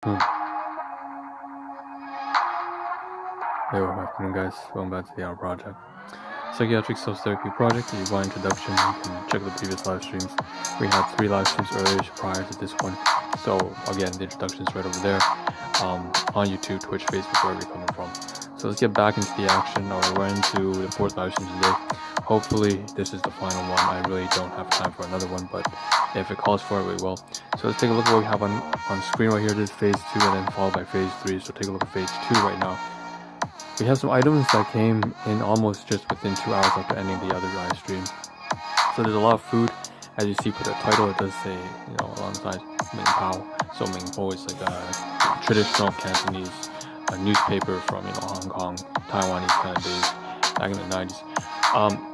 Hey, what afternoon, guys? Welcome back to the Ahn Rho Project. Psychiatric self-therapy project. If you want introduction, you can check the previous live streams. We had 3 live streams earlier prior to this one. So again, the introduction is right over there on YouTube, Twitch, Facebook, wherever you're coming from. So let's get back into the action. We're into the 4th live stream today. Hopefully this is the final one. I really don't have time for another one, but if it calls for it, we will. So let's take a look at what we have on screen right here. This is phase 2 and then followed by phase 3. So take a look at phase 2 right now. We have some items that came in almost just within 2 hours after ending the other live stream. So there's a lot of food. As you see for the title, it does say, alongside MingPao. So MingPao is like a traditional Cantonese newspaper from, Hong Kong, Taiwanese kind of days, back in the 90s.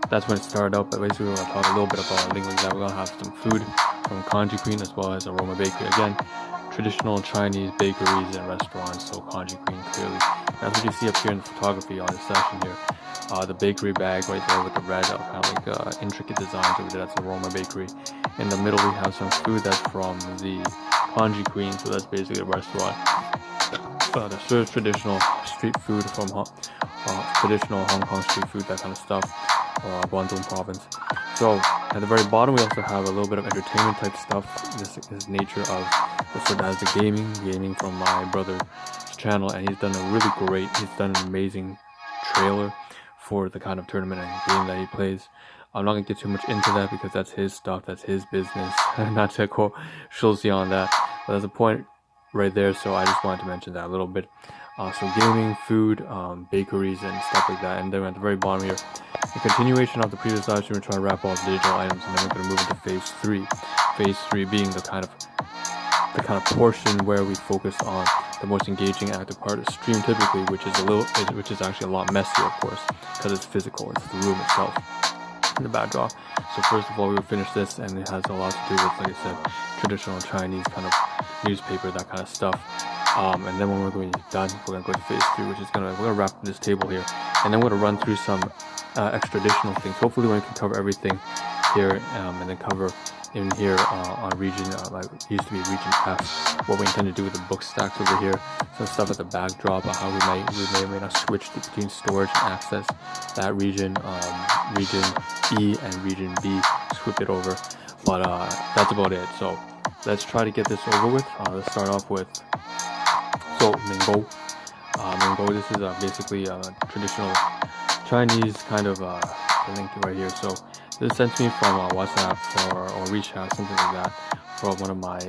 That's when it started out, but basically we're going to talk a little bit about linking that. We're going to have some food from Congee Queen as well as Aroma Bakery. Again, traditional Chinese bakeries and restaurants, so Congee Queen clearly. That's what you see up here in the photography on this session here. The bakery bag right there with the red kind of like intricate designs over there, that's Aroma Bakery. In the middle we have some food that's from the Congee Queen, so that's basically a restaurant that serves traditional street food from traditional Hong Kong street food, that kind of stuff, or Guangdong province. So at the very bottom we also have a little bit of entertainment type stuff. This is nature of the gaming from my brother's channel, and he's done an amazing trailer for the kind of tournament and game that he plays. I'm not gonna get too much into that because that's his stuff, that's his business. Not to quote Schulze on that, but there's a point right there, so I just wanted to mention that a little bit. So gaming, food, bakeries and stuff like that. And then at the very bottom here, in continuation of the previous live stream, we're trying to wrap all the digital items, and then we're going to move into phase 3. Phase 3 being the kind of portion where we focus on the most engaging active part of the stream typically, which is actually a lot messier, of course, because it's physical. It's the room itself and the backdrop. So first of all, we will finish this, and it has a lot to do with, like I said, traditional Chinese kind of newspaper, that kind of stuff. And then when we're going to be done, we're going to go to phase 3, which is we're going to wrap this table here, and then we're going to run through some extra-additional things. Hopefully we can cover everything here, and then cover in here on region, like it used to be region F, what we intend to do with the book stacks over here, some stuff at the backdrop, how we may or may not switch between storage and access that region, region E and region B, swoop it over, but that's about it. So let's try to get this over with. Let's start off with MingPao. MingPao, this is basically a traditional Chinese kind of link right here. So this is sent to me from WhatsApp or WeChat, something like that, from one of my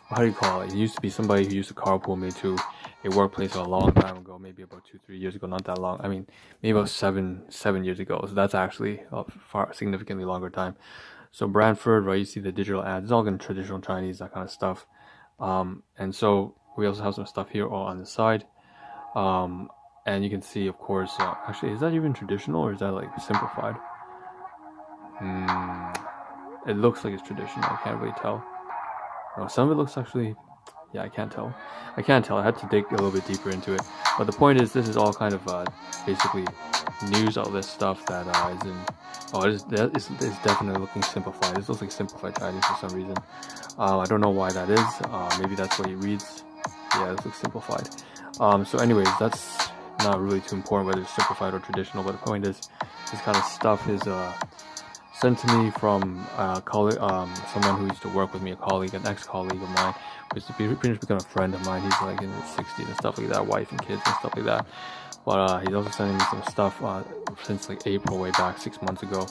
how do you call it? It used to be somebody who used to carpool me to a workplace a long time ago, maybe about 2-3 years ago, not that long. I mean, maybe about seven years ago. So that's actually a far significantly longer time. So Brantford, right? You see the digital ads. It's all in traditional Chinese, that kind of stuff. And so we also have some stuff here on the side. And you can see, of course, actually, is that even traditional or is that like simplified? It looks like it's traditional. I can't really tell. No, some of it looks actually, yeah, I can't tell. I had to dig a little bit deeper into it. But the point is, this is all kind of basically news outlet stuff that is in. Oh, it's definitely looking simplified. This looks like simplified Chinese for some reason. I don't know why that is. Maybe that's what he reads. Yeah, this looks simplified. So anyways, that's not really too important whether it's simplified or traditional, but the point is, this kind of stuff is sent to me from someone who used to work with me, an ex-colleague of mine, who used to be pretty much become a friend of mine. He's like in his 60s and stuff like that, wife and kids and stuff like that. But he's also sending me some stuff since like April, way back 6 months ago.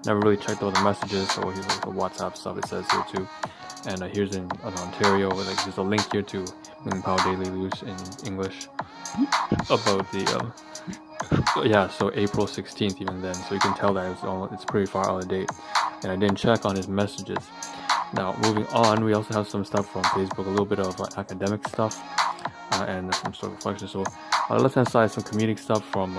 Never really checked all the messages, so here's like the WhatsApp stuff, it says here too. And here's in Ontario, there's a link here to MingPao Daily News in English about the so April 16th even then, so you can tell that it's pretty far out of date, and I didn't check on his messages. Now moving on, we also have some stuff from Facebook, a little bit of academic stuff and some sort of reflection. So on the left hand side, some comedic stuff from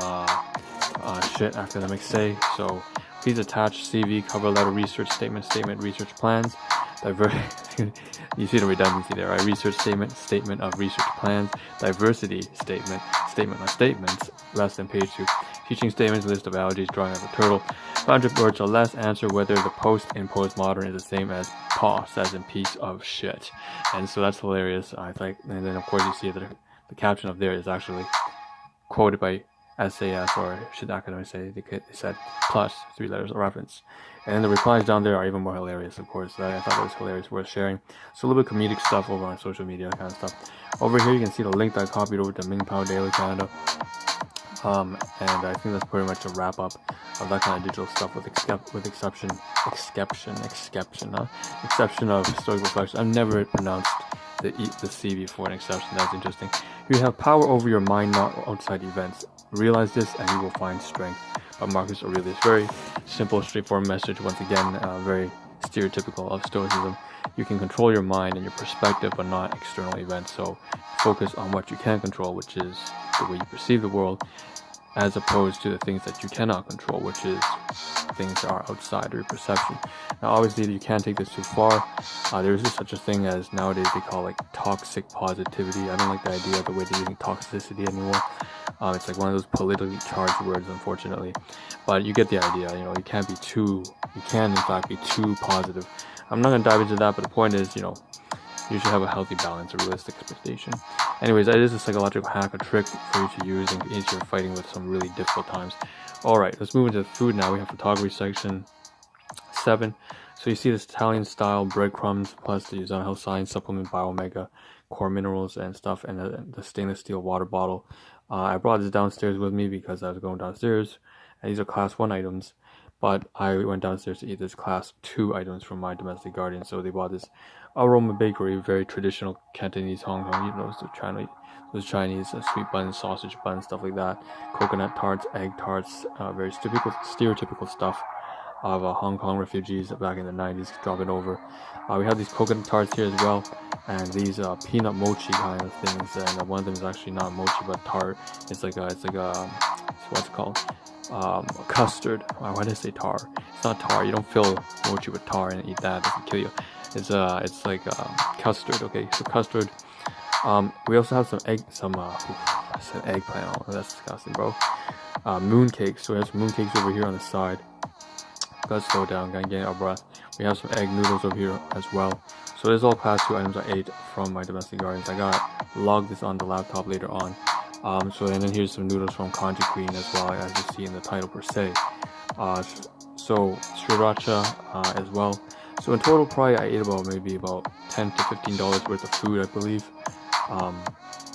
shit academics say. So please attach CV, cover letter, research statement, research plans, you see the redundancy there, right? Research statement of research plans, diversity statement of statements, less than page 2. If Teaching statements, list of allergies, drawing of a turtle. 500 words or less. Answer whether the post in postmodern is the same as POS, as in piece of shit. And so that's hilarious, I think. And then of course you see that the caption up there is actually quoted by SAS, or should academics say, they said plus 3 letters of reference. And then the replies down there are even more hilarious, of course. I thought that was hilarious, worth sharing. So a little bit of comedic stuff over on social media, kind of stuff. Over here you can see the link that I copied over to MingPao Daily Canada. And I think that's pretty much a wrap up of that kind of digital stuff, with exception of stoic reflection. I've never pronounced the C before an exception. That's interesting. You have power over your mind, not outside events. Realize this and you will find strength. By Marcus Aurelius. Very simple, straightforward message. Once again, very stereotypical of Stoicism. You can control your mind and your perspective, but not external events. So focus on what you can control, which is the way you perceive the world, as opposed to the things that you cannot control, which is things that are outside of your perception. Now, obviously, you can't take this too far. There is such a thing as nowadays they call like toxic positivity. I don't like the idea of the way they're using toxicity anymore. It's like one of those politically charged words, unfortunately. But you get the idea. You know, you can in fact be too positive. I'm not going to dive into that, but the point is, you know, you should have a healthy balance, a realistic expectation. Anyways, it is a psychological hack, a trick for you to use in case you're fighting with some really difficult times. Alright, let's move into food now. We have photography section 7. So you see this Italian style breadcrumbs, plus the Ozone Health Science Supplement Bio-Omega core minerals and stuff, and the stainless steel water bottle. I brought this downstairs with me because I was going downstairs, and these are class 1 items, but I went downstairs to eat this class 2 items from my domestic guardian. So they bought this Aroma bakery, very traditional Cantonese Hong Kong, you know, those Chinese sweet buns, sausage buns, stuff like that, coconut tarts, egg tarts, very stereotypical stuff of Hong Kong refugees back in the 90s dropping over. We have these coconut tarts here as well, and these peanut mochi kind of things, and one of them is actually not mochi but tart. It's like what's it called? Custard. Why did I say tar? It's not tar. You don't fill mochi with tar and eat that. It doesn't kill you. It's like custard. Okay, so custard. We also have I said eggplant. Oh, that's disgusting, bro. Moon cakes. So we have some moon cakes over here on the side. Gotta slow down, gotta get our breath. We have some egg noodles over here as well. So this is all class 2 items I ate from my domestic guardians. I gotta log this on the laptop later on. And then here's some noodles from Congee Queen as well, as you see in the title per se. So sriracha as well. So in total, probably I ate maybe about $10 to $15 worth of food, I believe.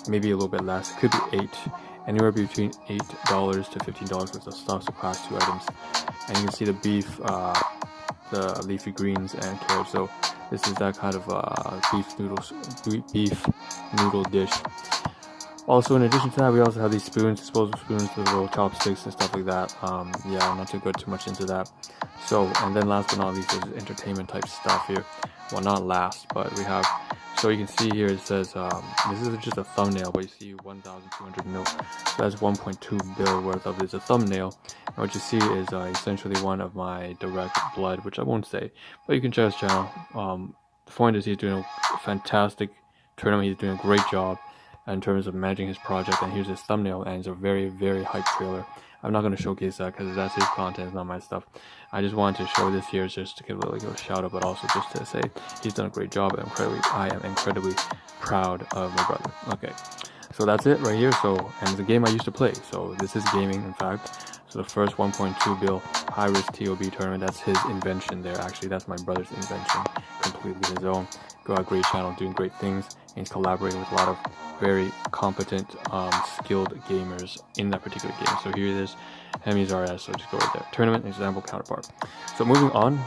Maybe a little bit less. It could be anywhere between $8 to $15 worth of stuff. So class 2 items. And you can see the beef, the leafy greens, and carrots. So this is that kind of beef noodle dish. Also, in addition to that, we also have these spoons, disposable spoons with little chopsticks and stuff like that. Yeah, I'm not to go too much into that. So, and then last but not least, there's entertainment type stuff here. Well, not last, but we have. So you can see here it says this is just a thumbnail, but you see 1,200 mil. So that's 1.2 bill worth of this. A thumbnail. And what you see is essentially one of my direct blood, which I won't say, but you can check his channel. The point is he's doing a fantastic tournament. He's doing a great job in terms of managing his project, and here's his thumbnail, and it's a very, very hype trailer. I'm not going to showcase that because that's his content, it's not my stuff. I just wanted to show this here just to give a shout out, but also just to say he's done a great job. I am incredibly proud of my brother. Okay, so that's it right here. So, and it's a game I used to play, so this is gaming in fact. So the first 1.2 bill high risk TOB tournament, that's his invention there. Actually, that's my brother's invention, completely his own. Got a great channel, doing great things, and he's collaborating with a lot of very competent, skilled gamers in that particular game. So here it is, Hemi's RS, so just go right there. Tournament, example, counterpart. So moving on,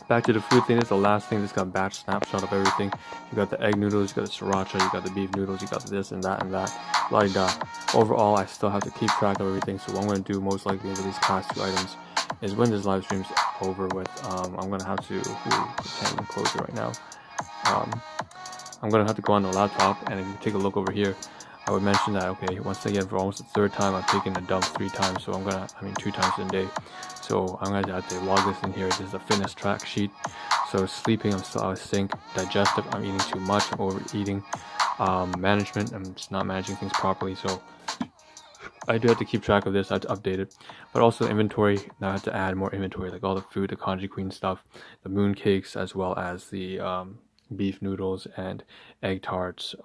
back to the food thing. This is the last thing. This got a batch snapshot of everything. You got the egg noodles, you got the sriracha, you got the beef noodles, you got this and that and that. Like that. Overall, I still have to keep track of everything. So what I'm going to do most likely with these class 2 items is when this live stream's over with, I'm going to have to, can't even close it right now. I'm going to have to go on the laptop, and if you take a look over here, I would mention that, okay, once again, for almost the 3rd time, I've taken a dump 3 times, so 2 times in a day. So I'm going to have to log this in here. This is a fitness track sheet. So sleeping, I'm still out of sync. Digestive, I'm eating too much, I'm overeating. Management, I'm just not managing things properly. So I do have to keep track of this. I have to update it, but also inventory. Now I have to add more inventory, like all the food, the Congee Queen stuff, the moon cakes, as well as the beef noodles and egg tarts,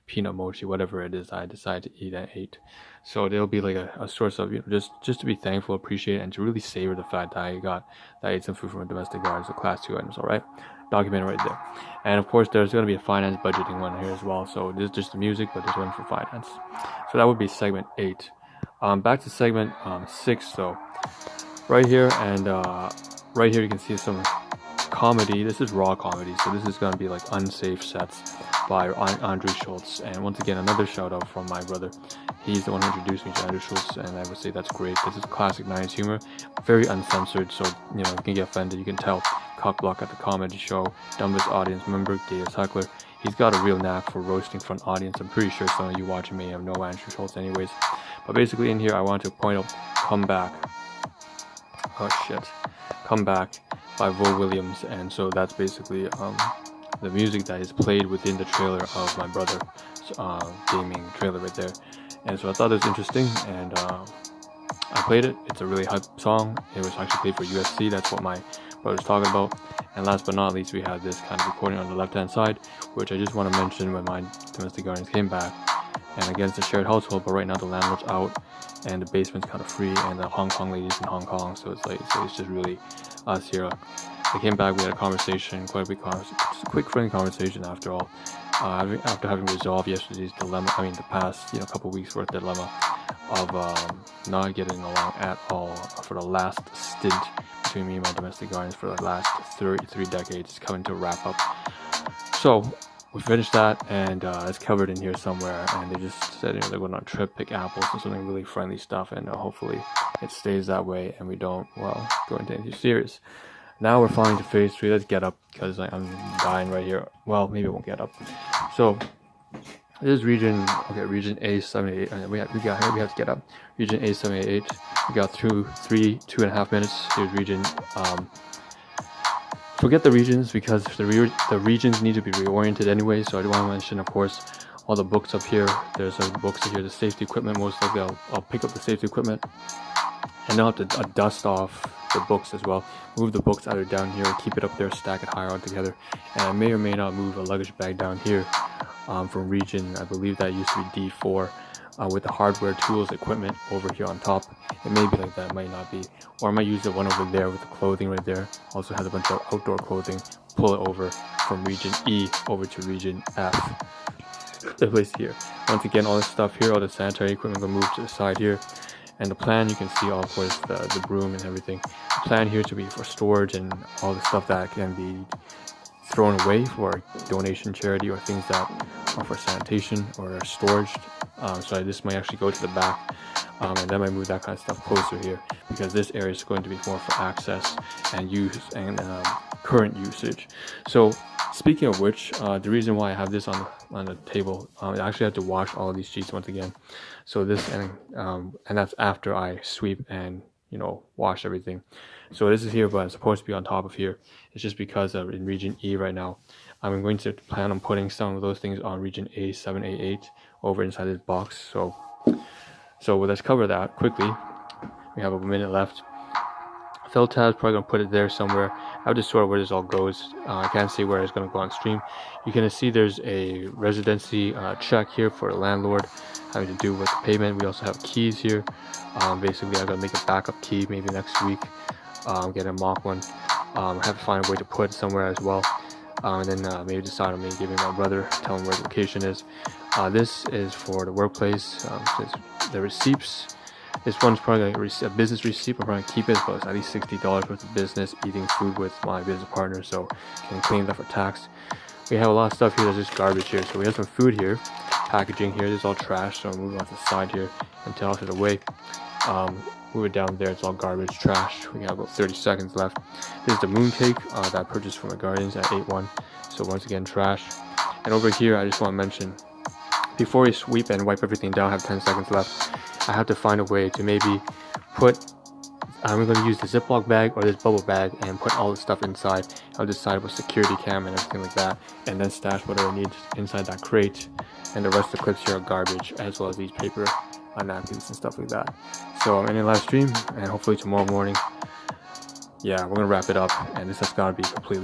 peanut mochi, whatever it is I decide to eat and ate. So there'll be like a source of, just to be thankful, appreciate, and to really savor the fact that I ate some food from a domestic garden, so class 2 items. All right, documented right there. And of course, there's going to be a finance budgeting one here as well. So this is just the music, but there's one for finance. So that would be segment 8. Back to segment 6. So right here and right here you can see some comedy. This is raw comedy, so this is going to be like unsafe sets by Andre Schultz. And once again, another shout out from my brother. He's the one who introduced me to Andre Schultz, and I would say that's great. This is classic 90s humor, very uncensored, so you can get offended. You can tell. Cock block at the comedy show, dumbest audience member, gayest heckler. He's got a real knack for roasting front audience. I'm pretty sure some of you watching may have no Andre Schultz anyways. But basically in here I want to point out Come Back. Oh shit. Come Back by Vo Williams, and so that's basically the music that is played within the trailer of my brother's gaming trailer right there. And so I thought it was interesting, and I played it. It's a really hype song. It was actually played for UFC. That's what my brother's talking about. And last but not least, we have this kind of recording on the left hand side, which I just want to mention when my domestic guardians came back. And again, it's a shared household, but right now the landlord's out and the basement's kind of free, and the Hong Kong ladies in Hong Kong, so it's just really us here. They came back, we had a conversation, quite a big conversation, just a quick friendly conversation after all. After having resolved yesterday's dilemma, the past couple weeks worth dilemma of not getting along at all for the last stint between me and my domestic guardians for the last 3 decades, coming to a wrap up. So we finished that, and it's covered in here somewhere, and they just said they're going on a trip, pick apples, and something really friendly stuff, and hopefully it stays that way and we don't go into anything serious. Now we're falling to phase 3. Let's get up, because I'm dying right here. Well, maybe I won't get up. So this is region A788. We have to get up. Region A788. We got through 2.5 minutes. Here's region. Forget the regions, because the regions need to be reoriented anyway. So I do want to mention, of course, all the books up here. There's some books here. The safety equipment. Most likely, I'll pick up the safety equipment, and I'll have to dust off the books as well. Move the books either down here or keep it up there, stack it higher altogether. And I may or may not move a luggage bag down here from region, I believe that used to be D4, with the hardware, tools, equipment over here on top. It may be like that, it might not be. Or I might use the one over there with the clothing right there. Also has a bunch of outdoor clothing. Pull it over from region E over to region F. The place here. Once again, all this stuff here, all the sanitary equipment will move to the side here. And the plan, you can see, of course, the broom and everything. The plan here to be for storage and all the stuff that can be thrown away for donation, charity, or things that are for sanitation or storage. So this might actually go to the back, and then I move that kind of stuff closer here, because this area is going to be more for access and use and current usage. So speaking of which, the reason why I have this on the table, I actually have to wash all of these sheets once again. So this and that's after I sweep and wash everything. So this is here, but it's supposed to be on top of here. It's just because in region E right now, I'm going to plan on putting some of those things on region A788 over inside this box. So let's cover that quickly. We have a minute left. Felt tab's probably gonna put it there somewhere. I have to sort where this all goes. I can't see where it's gonna go on stream. You can see there's a residency check here for the landlord having to do with the payment. We also have keys here. Basically, I'm gonna make a backup key maybe next week. Get a mock one. I have to find a way to put it somewhere as well. And then maybe decide on maybe giving my brother, tell him where the location is. This is for the workplace. The receipts. This one's probably a business receipt. I'm probably gonna keep it, but it's at least $60 worth of business, eating food with my business partner, so can clean that for tax. We have a lot of stuff here that's just garbage here. So we have some food here, packaging here. This is all trash, so I'm moving off the side here until out of the way. Move it down there, it's all garbage, trash. We have about 30 seconds left. This is the mooncake that I purchased from my Guardians at 8-1. So once again, trash. And over here, I just want to mention, before we sweep and wipe everything down, I have 10 seconds left. I have to find a way to maybe put, I'm going to use the Ziploc bag or this bubble bag and put all the stuff inside. I'll decide with security cam and everything like that, and then stash whatever I need inside that crate. And the rest of the clips here are garbage, as well as these paper napkins and stuff like that. So I'm in a live stream, and hopefully tomorrow morning, yeah, we're gonna wrap it up, and this has gotta be completely